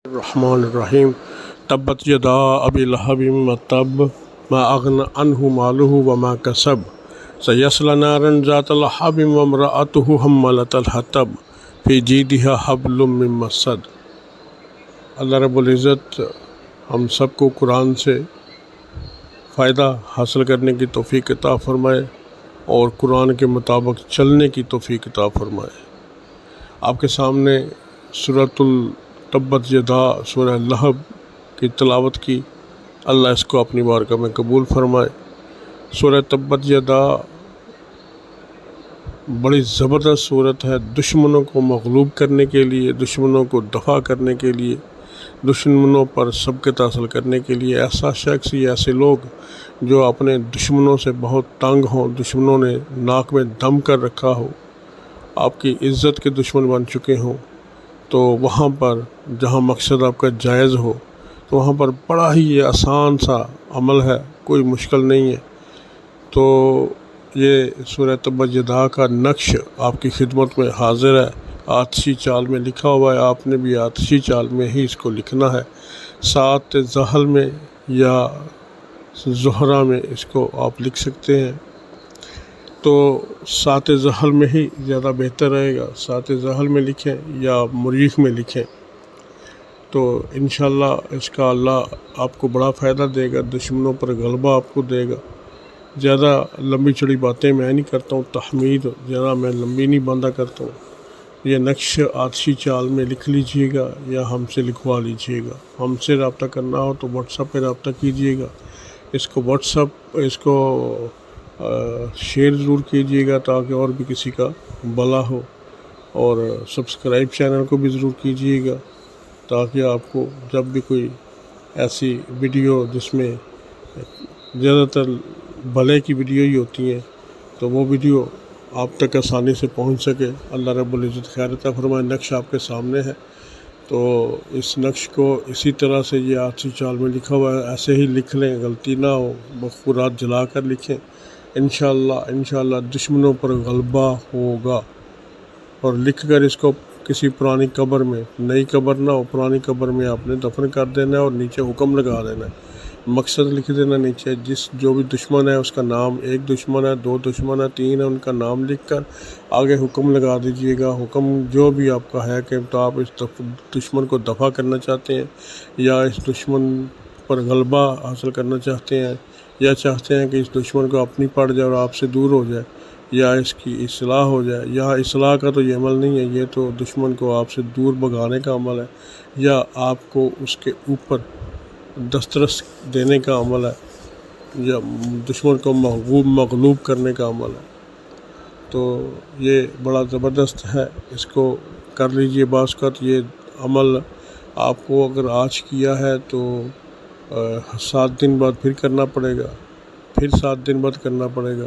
الرحمن الرحیم تبت یدا ابی لہب وتب ما اغنی عنہ مالہ وما کسب سیصلی نارا ذات لہب وامرأتہ حمالۃ الحطب فی جیدہا حبل من مسد۔ اللہ رب العزت ہم سب کو قرآن سے فائدہ حاصل کرنے کی توفیق عطا فرمائے اور قرآن کے مطابق چلنے کی توفیق عطا فرمائے۔ آپ کے سامنے سورۃ تبت یدا سورہ لہب کی تلاوت کی، اللہ اس کو اپنی بارگاہ میں قبول فرمائے۔ سورہ تبت یدا بڑی زبردست صورت ہے، دشمنوں کو مغلوب کرنے کے لیے، دشمنوں کو دفع کرنے کے لیے، دشمنوں پر سبقت حاصل کرنے کے لیے۔ ایسا شخص یا ایسے لوگ جو اپنے دشمنوں سے بہت تنگ ہوں، دشمنوں نے ناک میں دم کر رکھا ہو، آپ کی عزت کے دشمن بن چکے ہوں، تو وہاں پر جہاں مقصد آپ کا جائز ہو تو وہاں پر بڑا ہی یہ آسان سا عمل ہے، کوئی مشکل نہیں ہے۔ تو یہ سورہ تبت یدا کا نقش آپ کی خدمت میں حاضر ہے، آتشی چال میں لکھا ہوا ہے، آپ نے بھی آتشی چال میں ہی اس کو لکھنا ہے۔ 7 زحل میں یا زہرہ میں اس کو آپ لکھ سکتے ہیں، تو 7 زحل میں ہی زیادہ بہتر رہے گا۔ 7 زحل میں لکھیں یا مریخ میں لکھیں تو انشاءاللہ اس کا اللہ آپ کو بڑا فائدہ دے گا، دشمنوں پر غلبہ آپ کو دے گا۔ زیادہ لمبی چڑی باتیں میں نہیں کرتا ہوں، تحمید زیادہ میں لمبی نہیں باندھا کرتا ہوں۔ یہ نقش آتشی چال میں لکھ لیجئے گا یا ہم سے لکھوا لیجئے گا۔ ہم سے رابطہ کرنا ہو تو واٹس ایپ پہ رابطہ کیجئے گا۔ اس کو شیئر ضرور کیجئے گا تاکہ اور بھی کسی کا بھلا ہو، اور سبسکرائب چینل کو بھی ضرور کیجئے گا تاکہ آپ کو جب بھی کوئی ایسی ویڈیو جس میں زیادہ تر بھلے کی ویڈیو ہی ہوتی ہیں تو وہ ویڈیو آپ تک آسانی سے پہنچ سکے۔ اللہ رب العزت خیر عطا فرمائے۔ نقش آپ کے سامنے ہے، تو اس نقش کو اسی طرح سے یہ آتشی چال میں لکھا ہوا ہے، ایسے ہی لکھ لیں، غلطی نہ ہو، مفکورات جلا کر لکھیں۔ انشاءاللہ دشمنوں پر غلبہ ہوگا۔ اور لکھ کر اس کو کسی پرانی قبر میں، نئی قبر نہ ہو، پرانی قبر میں آپ نے دفن کر دینا ہے اور نیچے حکم لگا دینا ہے، مقصد لکھ دینا نیچے، جو بھی دشمن ہے اس کا نام، 1 دشمن ہے، 2 دشمن ہے، 3 ہے، ان کا نام لکھ کر آگے حکم لگا دیجئے گا۔ حکم جو بھی آپ کا ہے کہ تو آپ اس دشمن کو دفع کرنا چاہتے ہیں یا اس دشمن پر غلبہ حاصل کرنا چاہتے ہیں، یا چاہتے ہیں کہ اس دشمن کو اپنی پڑ جائے اور آپ سے دور ہو جائے، یا اس کی اصلاح ہو جائے۔ یا اصلاح کا تو یہ عمل نہیں ہے، یہ تو دشمن کو آپ سے دور بھگانے کا عمل ہے، یا آپ کو اس کے اوپر دسترس دینے کا عمل ہے، یا دشمن کو مغلوب کرنے کا عمل ہے۔ تو یہ بڑا زبردست ہے، اس کو کر لیجئے۔ بعض اوقات یہ عمل آپ کو اگر آج کیا ہے تو 7 دن بعد پھر کرنا پڑے گا، پھر 7 دن بعد کرنا پڑے گا۔